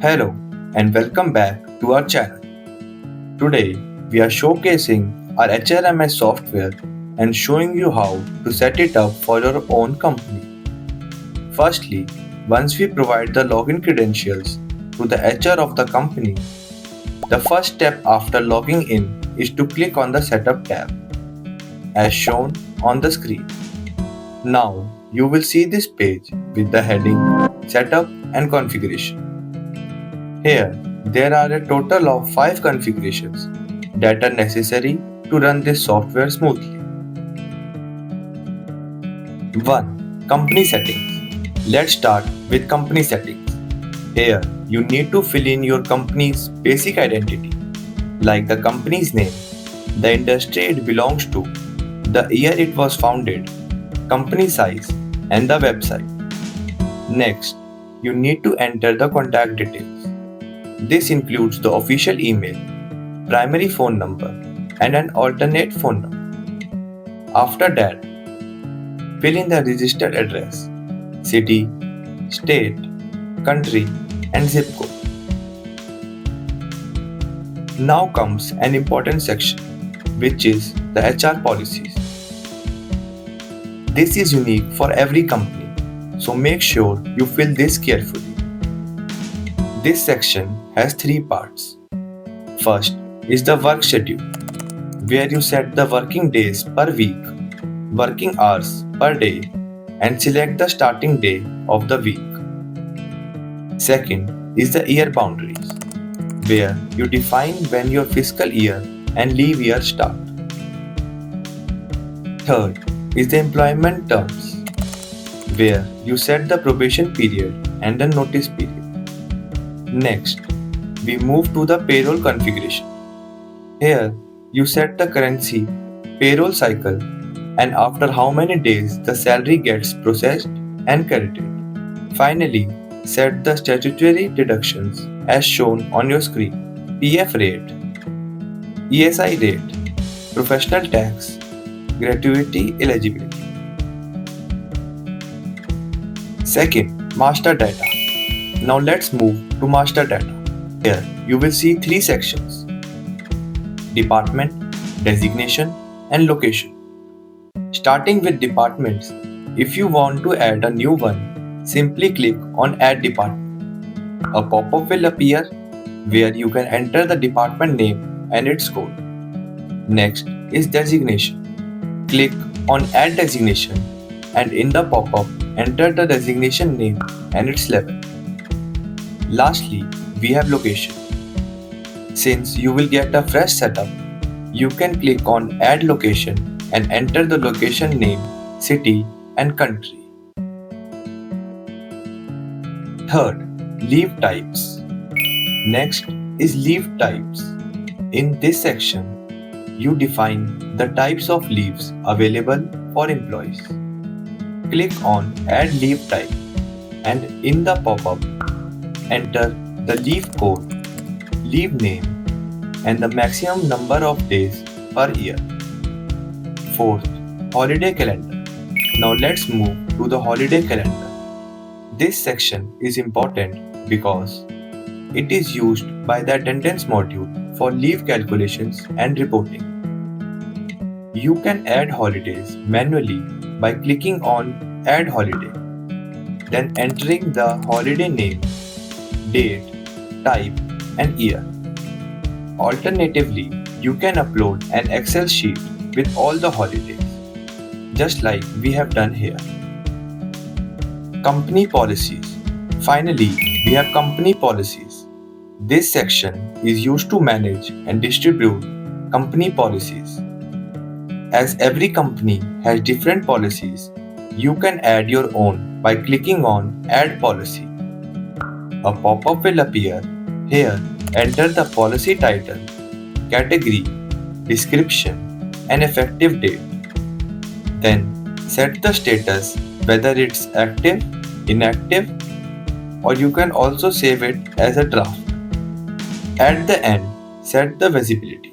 Hello and welcome back to our channel. Today we are showcasing our HRMS software and showing you how to set it up for your own company. Firstly, once we provide the login credentials to the HR of the company, the first step after logging in is to click on the Setup tab as shown on the screen. Now you will see this page with the heading Setup and Configuration. Here, there are a total of 5 configurations that are necessary to run this software smoothly. 1. Company settings. Let's start with company settings. Here, you need to fill in your company's basic identity, like the company's name, the industry it belongs to, the year it was founded, company size, and the website. Next, you need to enter the contact details. This includes the official email, primary phone number, and an alternate phone number. After that, fill in the registered address, city, state, country, and zip code. Now comes an important section, which is the HR policies. This is unique for every company, so make sure you fill this carefully. This section has 3 parts. First is the work schedule, where you set the working days per week, working hours per day, and select the starting day of the week. Second is the year boundaries, where you define when your fiscal year and leave year start. Third is the employment terms, where you set the probation period and the notice period. Next, we move to the payroll configuration. Here, you set the currency, payroll cycle, and after how many days the salary gets processed and credited. Finally, set the statutory deductions as shown on your screen. PF rate, ESI rate, professional tax, gratuity eligibility. Second, master data. Now let's move to master data. Here you will see 3 sections: department, designation, and location. Starting with departments, if you want to add a new one, simply click on Add Department. A pop-up will appear where you can enter the department name and its code. Next is designation. Click on Add Designation and in the pop-up enter the designation name and its level. Lastly, we have location. Since you will get a fresh setup, you can click on Add Location and enter the location name, city, and country. Third, leave types. Next is leave types. In this section, you define the types of leaves available for employees. Click on Add Leave Type and in the pop-up, enter the leave code, leave name, and the maximum number of days per year. Fourth, holiday calendar. Now let's move to the holiday calendar. This section is important because it is used by the attendance module for leave calculations and reporting. You can add holidays manually by clicking on Add Holiday, then entering the holiday name, date, type, and year. Alternatively, you can upload an Excel sheet with all the holidays, just like we have done here. Company policies. Finally, we have company policies. This section is used to manage and distribute company policies. As every company has different policies, you can add your own by clicking on Add Policy. A pop-up will appear. Here, enter the policy title, category, description, and effective date. Then, set the status, whether it's active, inactive, or you can also save it as a draft. At the end, set the visibility.